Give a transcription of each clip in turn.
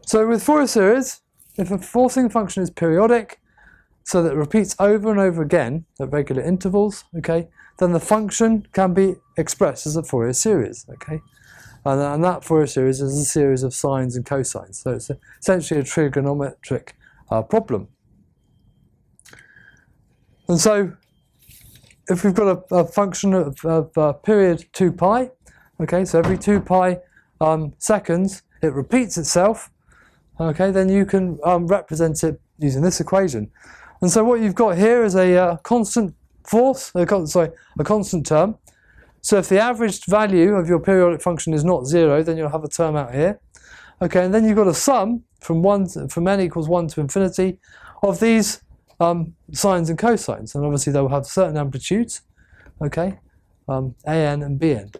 So with Fourier series, if a forcing function is periodic, so that it repeats over and over again at regular intervals, okay, then the function can be expressed as a Fourier series, okay? And that Fourier series is a series of sines and cosines. So it's essentially a trigonometric problem. And so if we've got a function of period 2 pi, okay, so every 2 pi seconds it repeats itself, okay, then you can represent it using this equation. And so what you've got here is a constant force, a constant term. So if the averaged value of your periodic function is not 0, then you'll have a term out here. Okay, and then you've got a sum from n equals 1 to infinity of these sines and cosines, and obviously they will have certain amplitudes, okay, an and bn.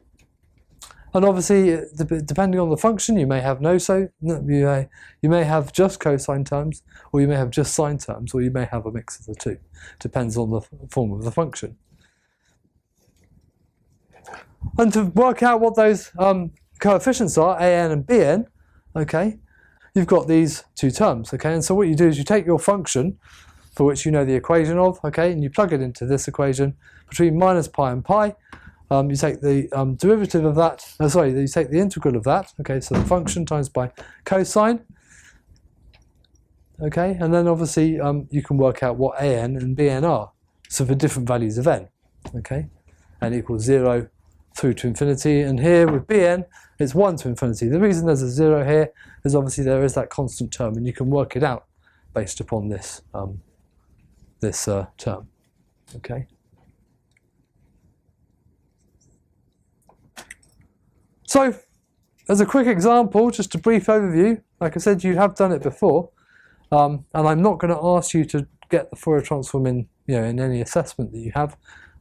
And obviously, depending on the function, you may have you may have just cosine terms, or you may have just sine terms, or you may have a mix of the two. Depends on the form of the function. And to work out what those coefficients are, an and bn, okay, you've got these two terms, okay. And so what you do is you take your function, for which you know the equation of, okay, and you plug it into this equation between minus pi and pi. You take the derivative of that, you take the integral of that, okay, so the function times by cosine, okay, and then obviously you can work out what an and bn are, so for different values of n, okay, n equals 0 through to infinity, and here with bn it's 1 to infinity. The reason there's a 0 here is obviously there is that constant term, and you can work it out based upon this term, okay. So, as a quick example, just a brief overview, like I said, you have done it before, and I'm not going to ask you to get the Fourier transform in, in any assessment that you have,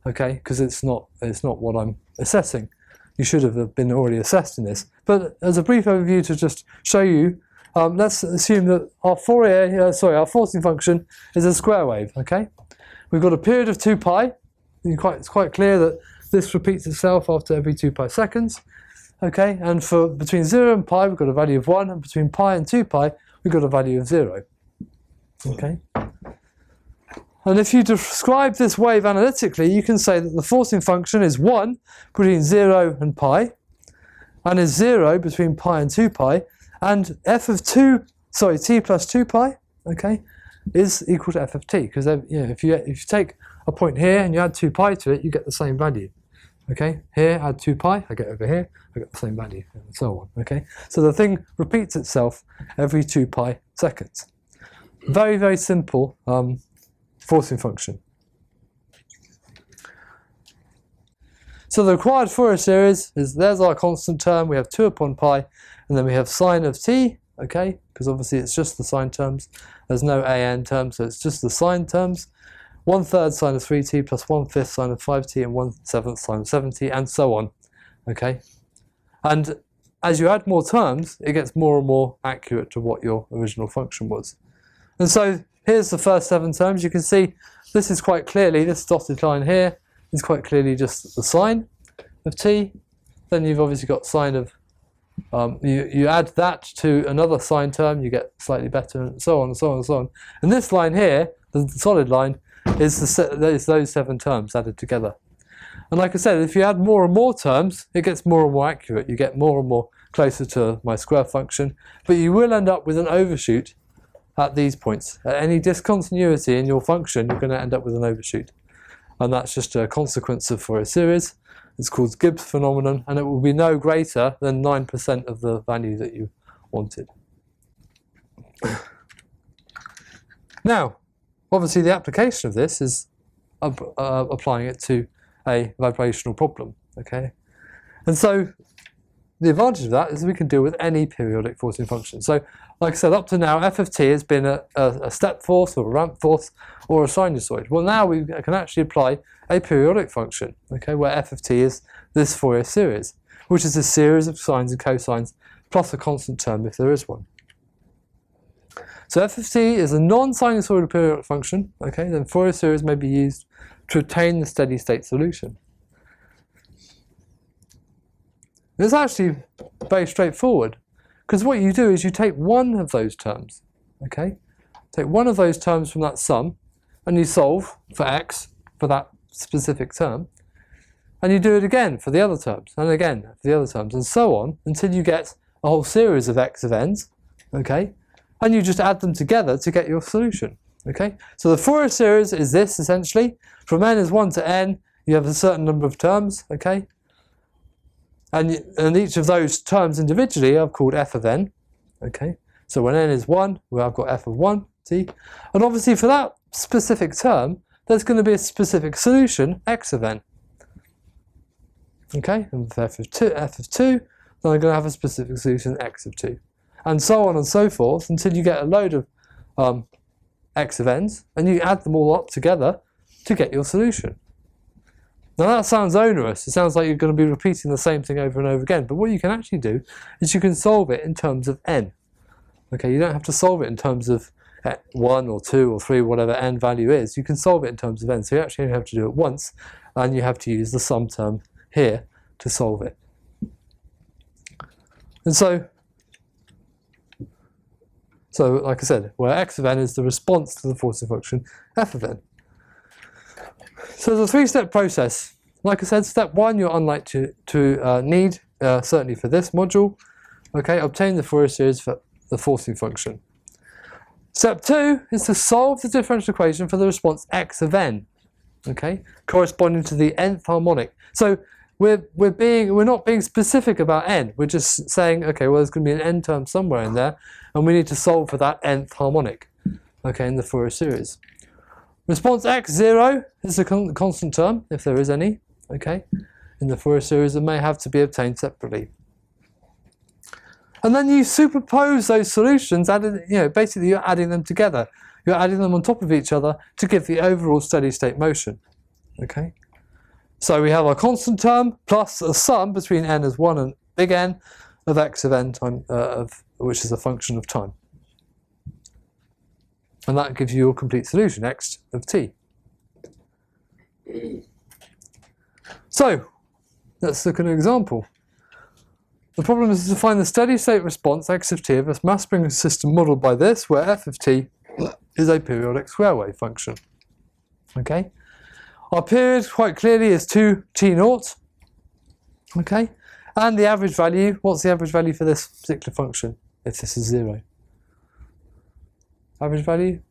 okay, because it's not what I'm assessing. You should have been already assessed in this. But as a brief overview to just show you, let's assume that our forcing function is a square wave, okay. We've got a period of 2 pi. It's quite clear that this repeats itself after every 2 pi seconds. Okay, and for between 0 and pi, we've got a value of 1, and between pi and 2 pi, we've got a value of 0. Okay. And if you describe this wave analytically, you can say that the forcing function is 1 between 0 and pi, and is 0 between pi and 2 pi, and t plus 2 pi, okay, is equal to f of t, because if you take a point here and you add 2 pi to it, you get the same value. Okay, here add 2 pi, I get over here, I get the same value, and so on. Okay, so the thing repeats itself every 2 pi seconds. Very, very simple forcing function. So the required Fourier series is, there's our constant term, we have 2 upon pi, and then we have sine of t, okay, because obviously it's just the sine terms, there's no an term, so it's just the sine terms. 1/3 sine of 3t plus 1/5 sine of 5t and 1/7 sine of 7t, and so on. Okay, and as you add more terms, it gets more and more accurate to what your original function was. And so here's the first 7 terms. You can see this is quite clearly, this dotted line here is quite clearly just the sine of t. Then you've obviously got sine of, you add that to another sine term, you get slightly better, and so on and so on and so on. And this line here, the solid line, is those 7 terms added together. And like I said, if you add more and more terms, it gets more and more accurate. You get more and more closer to my square function, but you will end up with an overshoot at these points. At any discontinuity in your function, you're going to end up with an overshoot. And that's just a consequence of Fourier series. It's called Gibbs phenomenon, and it will be no greater than 9% of the value that you wanted. Now, obviously the application of this is applying it to a vibrational problem, okay? And so the advantage of that is we can deal with any periodic forcing function. So like I said, up to now, f of t has been a step force or a ramp force or a sinusoid. Well, now we can actually apply a periodic function, okay, where f of t is this Fourier series, which is a series of sines and cosines plus a constant term if there is one. So f of t is a non-sinusoidal periodic function, okay, then Fourier series may be used to obtain the steady state solution. It's actually very straightforward, Because what you do is you take one of those terms, okay? Take one of those terms from that sum, and you solve for x for that specific term, and you do it again for the other terms, and again for the other terms, and so on, until you get a whole series of x of n's, okay? And you just add them together to get your solution, okay? So the Fourier series is this, essentially. From n is 1 to n, you have a certain number of terms, okay? And each of those terms individually are called f of n, okay? So when n is 1, well, I've got f of 1, see? And obviously for that specific term, there's going to be a specific solution, x of n. Okay, and for f of 2, then I'm going to have a specific solution, x of 2. And so on and so forth until you get a load of x of n's, and you add them all up together to get your solution. Now that sounds onerous. It sounds like you're going to be repeating the same thing over and over again. But what you can actually do is you can solve it in terms of n. Okay, you don't have to solve it in terms of 1 or 2 or 3, whatever n value is. You can solve it in terms of n. So you actually only have to do it once, and you have to use the sum term here to solve it. And so like I said, where x of n is the response to the forcing function f of n. So it's a three-step process. Like I said, step 1 you're unlikely to need, certainly for this module. Okay, obtain the Fourier series for the forcing function. Step 2 is to solve the differential equation for the response x of n, okay, corresponding to the nth harmonic. So we're not being specific about n. We're just saying, okay, well, there's going to be an n term somewhere in there, and we need to solve for that nth harmonic, okay, in the Fourier series. Response x, 0, is a constant term, if there is any, okay, in the Fourier series, and may have to be obtained separately. And then you superpose those solutions, basically you're adding them together. You're adding them on top of each other to give the overall steady state motion, okay? So we have our constant term plus a sum between n as 1 and big N of x of n time, which is a function of time. And that gives you your complete solution, x of t. So, let's look at an example. The problem is to find the steady state response, x of t, of a mass spring system modelled by this, where f of t is a periodic square wave function. Okay? Our period, quite clearly, is 2t0. Okay? And the average value, what's the average value for this particular function, if this is 0? Average value?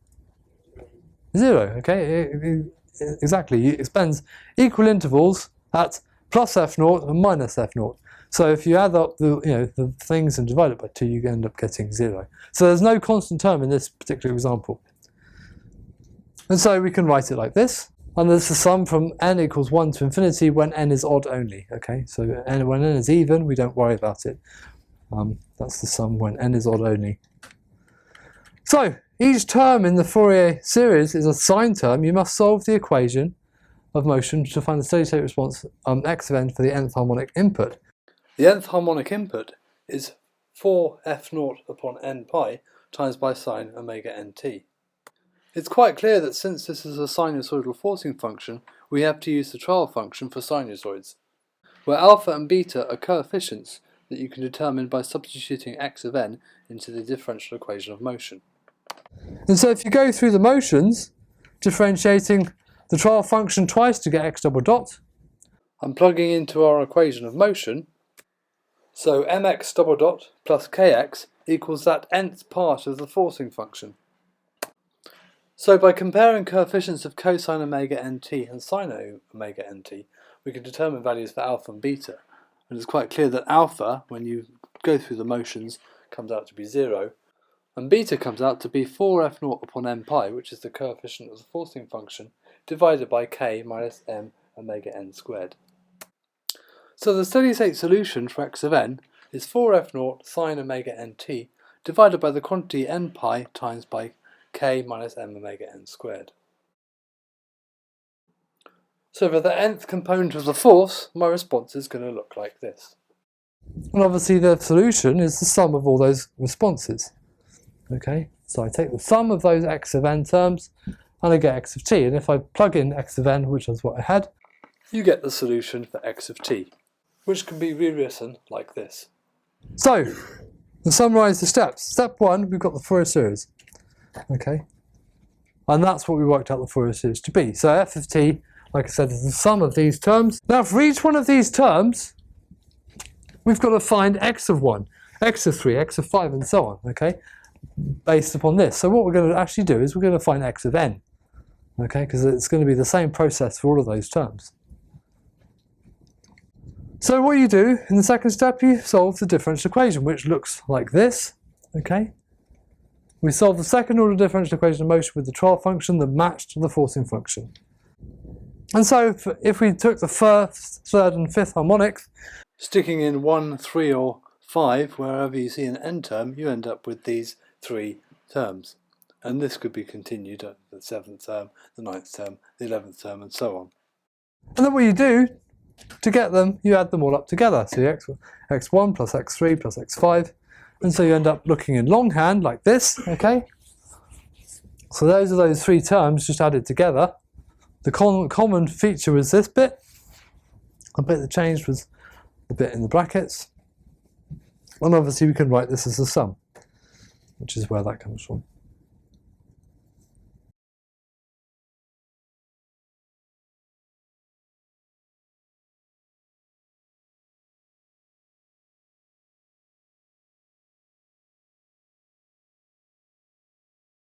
0, okay? Exactly. It spends equal intervals at plus f0 and minus f0. So if you add up the things and divide it by 2, you end up getting 0. So there's no constant term in this particular example. And so we can write it like this. And there's the sum from n equals 1 to infinity when n is odd only. Okay, so when n is even, we don't worry about it. That's the sum when n is odd only. So each term in the Fourier series is a sine term. You must solve the equation of motion to find the steady state response x of n for the nth harmonic input. The nth harmonic input is 4f0 upon n pi times by sine omega nt. It's quite clear that since this is a sinusoidal forcing function, we have to use the trial function for sinusoids, where alpha and beta are coefficients that you can determine by substituting x of n into the differential equation of motion. And so if you go through the motions, differentiating the trial function twice to get x double dot, and plugging into our equation of motion, so mx double dot plus kx equals that nth part of the forcing function. So by comparing coefficients of cosine omega nt and sine omega nt, we can determine values for alpha and beta. And it's quite clear that alpha, when you go through the motions, comes out to be 0, and beta comes out to be 4f0 upon n pi, which is the coefficient of the forcing function, divided by k minus m omega n squared. So the steady state solution for x of n is 4f0 sine omega nt divided by the quantity n pi times by k minus m omega n squared. So for the nth component of the force, my response is going to look like this. And obviously the solution is the sum of all those responses. Okay, so I take the sum of those x of n terms and I get x of t, and if I plug in x of n, which is what I had, you get the solution for x of t, which can be rewritten like this. So, To summarise the steps. Step 1, we've got the Fourier series. Okay. And that's what we worked out the Fourier series to be. So f of t, like I said, is the sum of these terms. Now for each one of these terms, we've got to find x of 1, x of 3, x of 5, and so on, okay, based upon this. So what we're going to actually do is we're going to find x of n, okay, because it's going to be the same process for all of those terms. So what you do in the second step, you solve the differential equation, which looks like this, okay. We solve the second order differential equation of motion with the trial function that matched the forcing function. And so if we took the first, third and fifth harmonics, sticking in 1, 3 or 5, wherever you see an n term, you end up with these 3 terms. And this could be continued at the 7th term, the 9th term, the 11th term and so on. And then what you do, to get them, you add them all up together. So you x1 plus x3 plus x5. And so you end up looking in longhand like this, okay? So those are those 3 terms just added together. The common feature was this bit. The bit that changed was the bit in the brackets. And obviously we can write this as a sum, which is where that comes from.